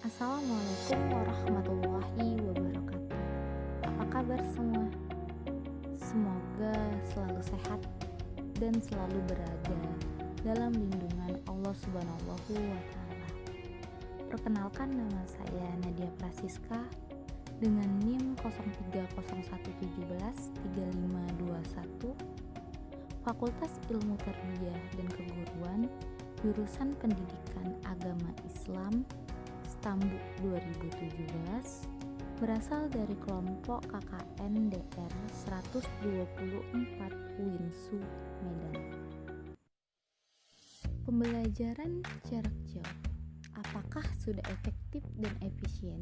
Assalamualaikum warahmatullahi wabarakatuh. Apa kabar semua? Semoga selalu sehat dan selalu berada dalam lindungan Allah Subhanahu wa Ta'ala. Perkenalkan, nama saya Nadia Prasiska dengan NIM 0301173521, Fakultas Ilmu Tarbiyah dan Keguruan, jurusan Pendidikan Agama Islam, Stambuk 2017, berasal dari kelompok KKN DR 124 Winsu, Medan. Pembelajaran jarak jauh, apakah sudah efektif dan efisien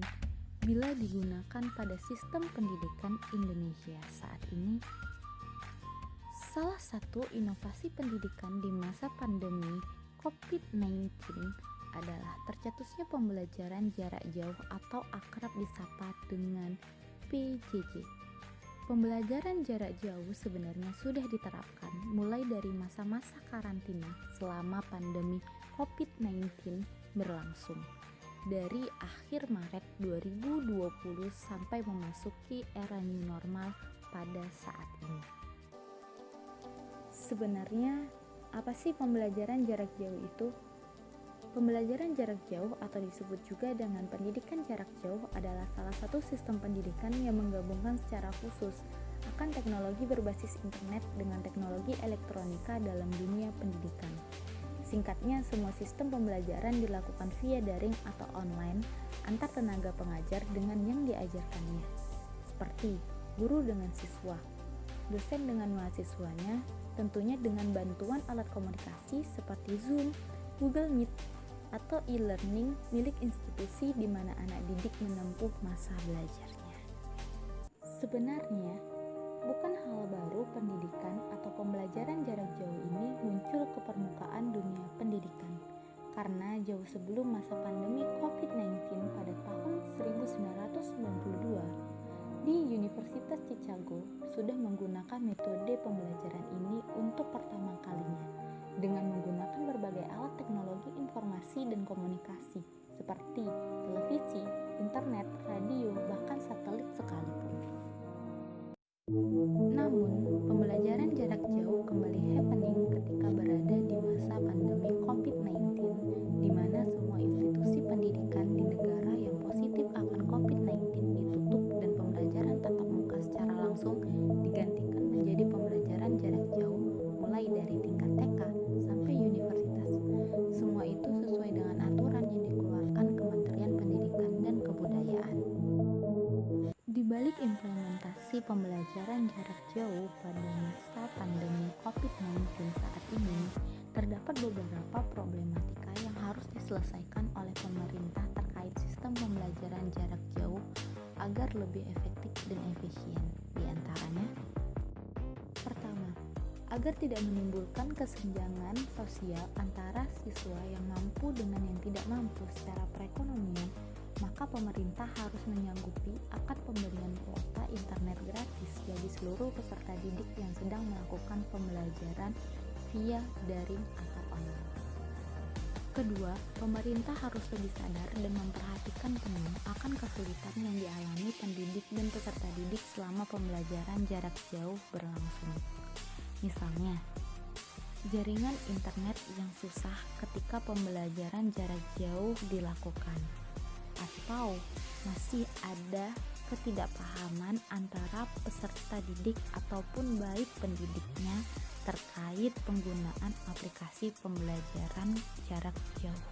bila digunakan pada sistem pendidikan Indonesia saat ini? Salah satu inovasi pendidikan di masa pandemi COVID-19 adalah tercetusnya pembelajaran jarak jauh atau akrab disapa dengan PJJ. Pembelajaran jarak jauh sebenarnya sudah diterapkan mulai dari masa-masa karantina selama pandemi COVID-19 berlangsung, dari akhir Maret 2020 sampai memasuki era new normal pada saat ini. Sebenarnya, apa sih pembelajaran jarak jauh itu? Pembelajaran jarak jauh atau disebut juga dengan pendidikan jarak jauh adalah salah satu sistem pendidikan yang menggabungkan secara khusus akan teknologi berbasis internet dengan teknologi elektronika dalam dunia pendidikan. Singkatnya, semua sistem pembelajaran dilakukan via daring atau online antar tenaga pengajar dengan yang diajarkannya, seperti guru dengan siswa, dosen dengan mahasiswanya, tentunya dengan bantuan alat komunikasi seperti Zoom, Google Meet, atau e-learning milik institusi di mana anak didik menempuh masa belajarnya. Sebenarnya, bukan hal baru pendidikan atau pembelajaran jarak jauh ini muncul ke permukaan dunia pendidikan, karena jauh sebelum masa pandemi COVID-19 pada tahun 1992, di Universitas Chicago sudah menggunakan metode pembelajaran ini untuk pertama kalinya dengan menggunakan berbagai alat teknologi informasi dan komunikasi seperti televisi, internet, radio, bahkan satelit sekalipun. Namun, pembelajaran jarak jauh kembali happening ketika berada di masa pandemi COVID-19, di mana semua institusi pendidikan di negara yang positif akan COVID-19 ditutup dan pembelajaran tatap muka secara langsung digantikan menjadi pembelajaran jarak jauh mulai dari tingkat TK sampai universitas. Semua itu sesuai dengan aturan yang dikeluarkan Kementerian Pendidikan dan Kebudayaan. Di balik implementasi pembelajaran jarak jauh pada masa pandemi COVID-19 saat ini, terdapat beberapa problematika yang harus diselesaikan oleh pemerintah terkait sistem pembelajaran jarak jauh agar lebih efektif dan efisien. Di antaranya, pertama, agar tidak menimbulkan kesenjangan sosial antara siswa yang mampu dengan yang tidak mampu secara perekonomian, maka pemerintah harus menyanggupi akan pemberian kuota internet gratis bagi seluruh peserta didik yang sedang melakukan pembelajaran via daring atau online. Kedua, pemerintah harus lebih sadar dan memperhatikan penuh akan kesulitan yang dialami pendidik dan peserta didik selama pembelajaran jarak jauh berlangsung. Misalnya, jaringan internet yang susah ketika pembelajaran jarak jauh dilakukan, atau masih ada ketidakpahaman antara peserta didik ataupun baik pendidiknya terkait penggunaan aplikasi pembelajaran jarak jauh.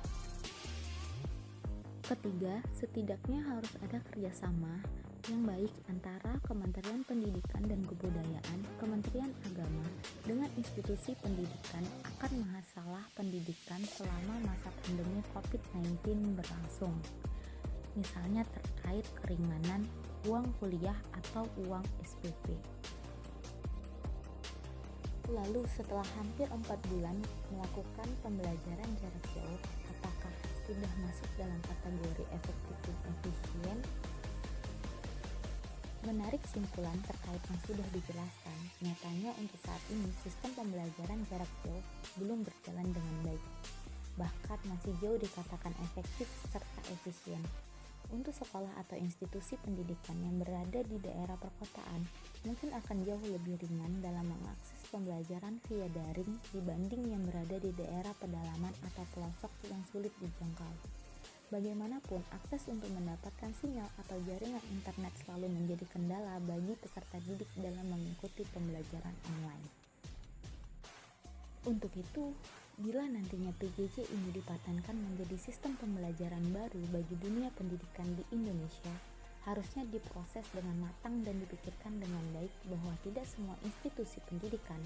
Ketiga, setidaknya harus ada kerjasama yang baik antara Kementerian Pendidikan dan Kebudayaan, Kementerian Agama, dengan institusi pendidikan akan masalah pendidikan selama masa pandemi COVID-19 berlangsung. Misalnya terkait keringanan uang kuliah atau uang SPP. Lalu setelah hampir 4 bulan melakukan pembelajaran jarak jauh, apakah sudah masuk dalam kategori efektif dan efisien? Menarik simpulan terkait yang sudah dijelaskan, nyatanya untuk saat ini sistem pembelajaran jarak jauh belum berjalan dengan baik. Bahkan masih jauh dikatakan efektif serta efisien efisien. Untuk sekolah atau institusi pendidikan yang berada di daerah perkotaan, mungkin akan jauh lebih ringan dalam mengakses pembelajaran via daring dibanding yang berada di daerah pedalaman atau pelosok yang sulit dijangkau. Bagaimanapun, akses untuk mendapatkan sinyal atau jaringan internet selalu menjadi kendala bagi peserta didik dalam mengikuti pembelajaran online. Untuk itu, bila nantinya PJJ ini dipatenkan menjadi sistem pembelajaran baru bagi dunia pendidikan di Indonesia, harusnya diproses dengan matang dan dipikirkan dengan baik bahwa tidak semua institusi pendidikan,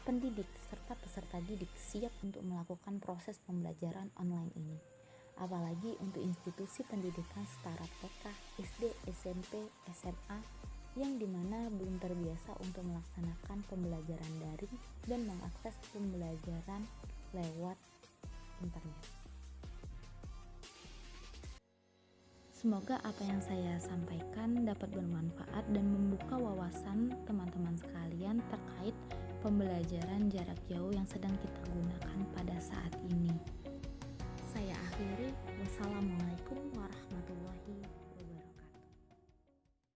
pendidik, serta peserta didik siap untuk melakukan proses pembelajaran online ini. Apalagi untuk institusi pendidikan setara TK, SD, SMP, SMA, yang dimana belum terbiasa untuk melaksanakan pembelajaran daring dan mengakses pembelajaran lewat internet. Semoga apa yang saya sampaikan dapat bermanfaat dan membuka wawasan teman-teman sekalian terkait pembelajaran jarak jauh yang sedang kita gunakan pada saat ini. Saya akhiri, wassalamualaikum